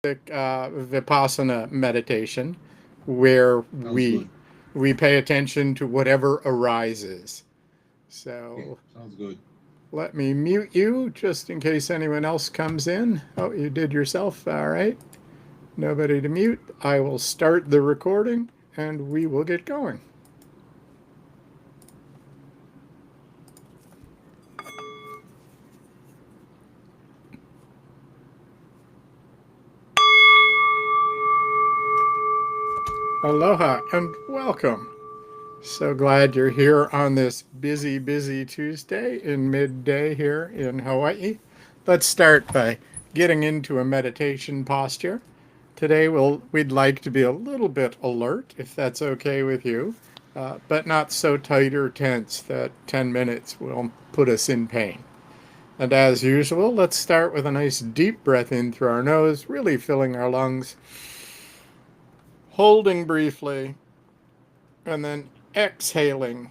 Vipassana meditation where Sounds we good. we pay attention to whatever arises. Okay, So sounds good. let me mute you just in case anyone else comes in. Oh, you did yourself. All right. Nobody to mute. I will start the recording and we will get going. Aloha and welcome. So glad you're here on this busy, busy Tuesday in midday here in Hawaii. Let's start by getting into a meditation posture. Today we'd like to be a little bit alert, if that's okay with you, but not so tight or tense that 10 minutes will put us in pain. And as usual, let's start with a nice deep breath in through our nose, really filling our lungs, holding briefly, and then exhaling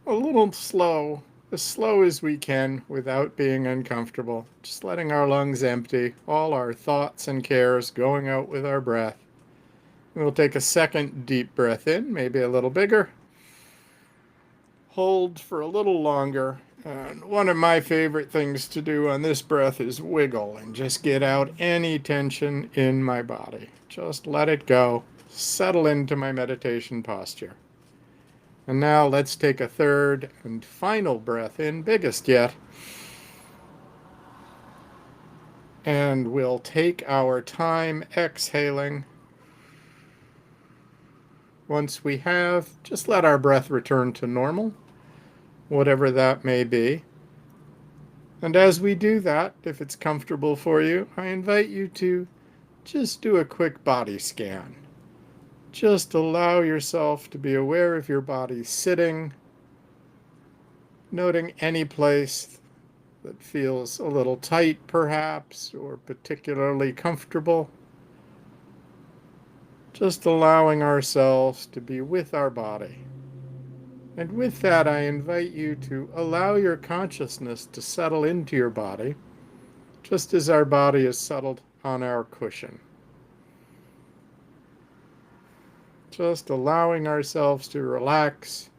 a little slow, as slow as we can without being uncomfortable. Just letting our lungs empty, all our thoughts and cares going out with our breath. We'll take a second deep breath in, maybe a little bigger. Hold for a little longer. And one of my favorite things to do on this breath is wiggle and just get out any tension in my body. Just let it go. Settle into my meditation posture. And now let's take a third and final breath in, biggest yet. And we'll take our time exhaling. Once we have, just let our breath return to normal, whatever that may be. And as we do that, if it's comfortable for you, I invite you to just do a quick body scan. Just allow yourself to be aware of your body sitting, noting any place that feels a little tight, perhaps, or particularly comfortable. Just allowing ourselves to be with our body. And with that, I invite you to allow your consciousness to settle into your body, just as our body is settled on our cushion. Just allowing ourselves to relax,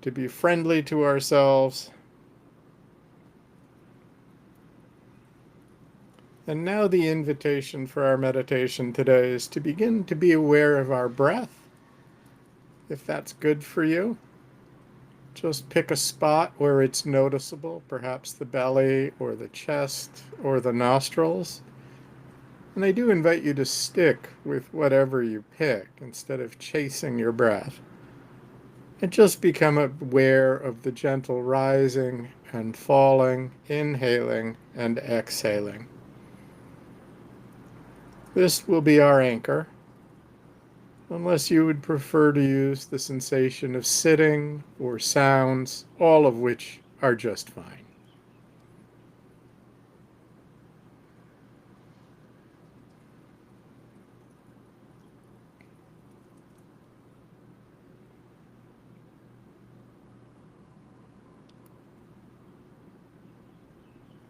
to be friendly to ourselves. And now the invitation for our meditation today is to begin to be aware of our breath, if that's good for you. Just pick a spot where it's noticeable, perhaps the belly or the chest or the nostrils. And I do invite you to stick with whatever you pick instead of chasing your breath. And just become aware of the gentle rising and falling, inhaling and exhaling. This will be our anchor, unless you would prefer to use the sensation of sitting or sounds, all of which are just fine.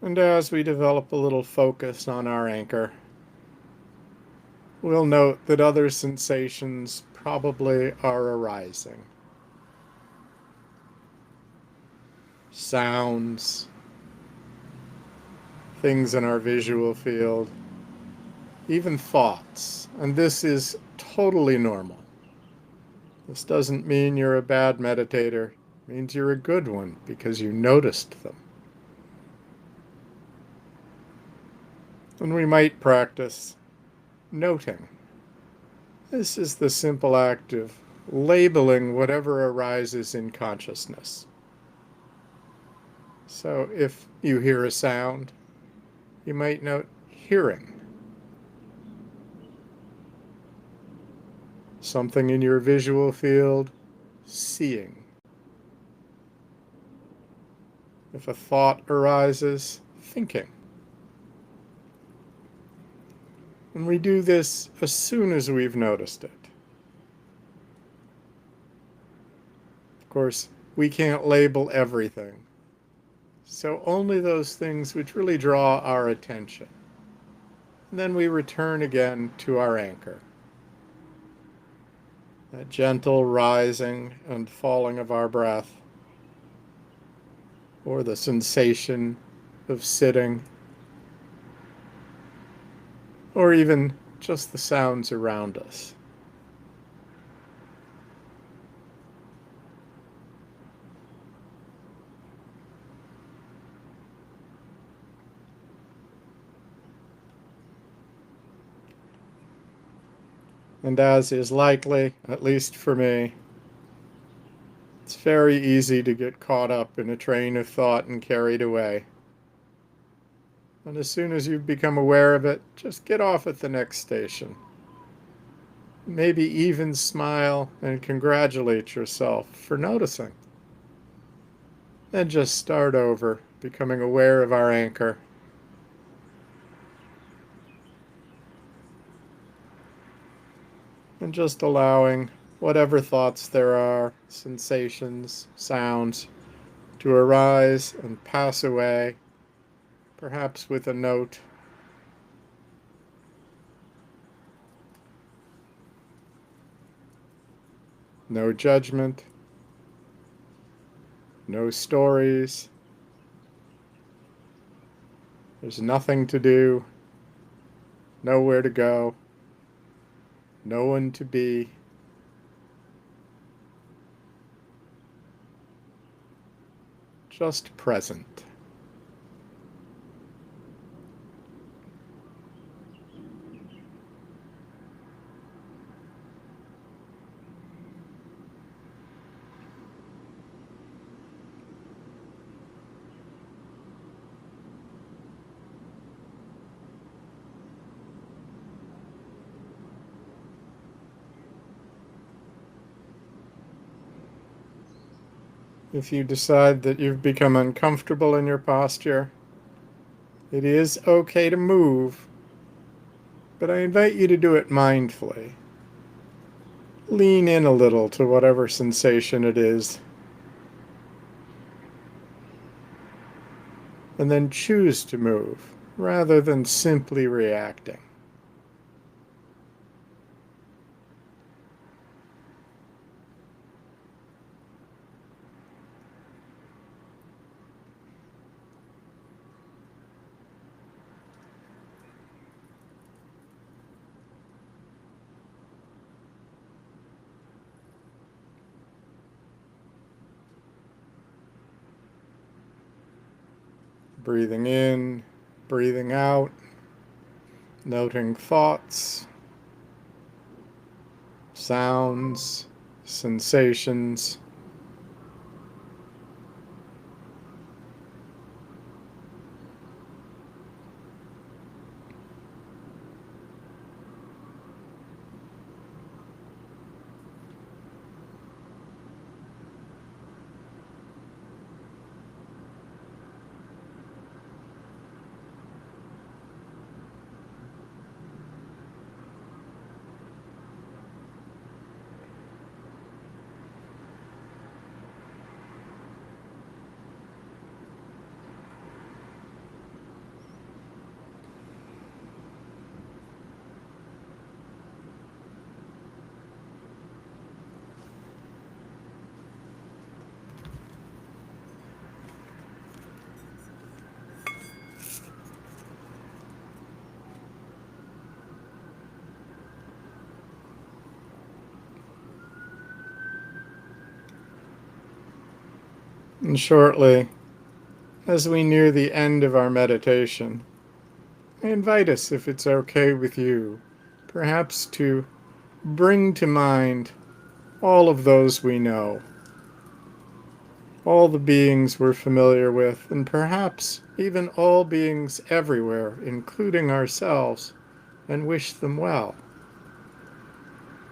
And as we develop a little focus on our anchor, we'll note that other sensations probably are arising. Sounds, things in our visual field, even thoughts. And this is totally normal. This doesn't mean you're a bad meditator. It means you're a good one because you noticed them. And we might practice noting. This is the simple act of labeling whatever arises in consciousness. So if you hear a sound, you might note hearing. Something in your visual field, seeing. If a thought arises, thinking. And we do this as soon as we've noticed it. Of course, we can't label everything. So only those things which really draw our attention. And then we return again to our anchor. That gentle rising and falling of our breath, or the sensation of sitting, or even just the sounds around us. And as is likely, at least for me, it's very easy to get caught up in a train of thought and carried away. And as soon as you become aware of it, just get off at the next station. Maybe even smile and congratulate yourself for noticing. Then just start over, becoming aware of our anchor. And just allowing whatever thoughts there are, sensations, sounds, to arise and pass away, perhaps with a note. No judgment, no stories. There's nothing to do, nowhere to go, no one to be. Just present. If you decide that you've become uncomfortable in your posture, it is okay to move, but I invite you to do it mindfully. Lean in a little to whatever sensation it is, and then choose to move rather than simply reacting. Breathing in, breathing out, noting thoughts, sounds, sensations. And shortly, as we near the end of our meditation, I invite us, if it's okay with you, perhaps to bring to mind all of those we know, all the beings we're familiar with, and perhaps even all beings everywhere, including ourselves, and wish them well.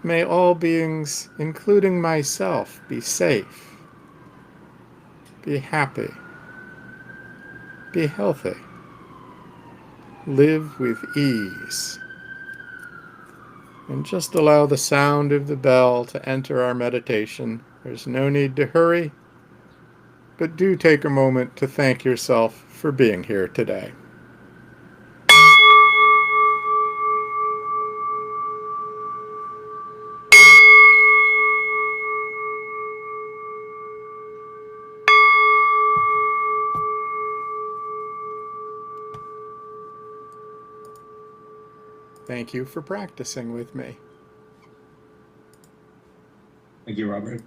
May all beings, including myself, be safe, be happy, be healthy, live with ease. And just allow the sound of the bell to enter our meditation. There's no need to hurry, but do take a moment to thank yourself for being here today. Thank you for practicing with me. Thank you, Robert.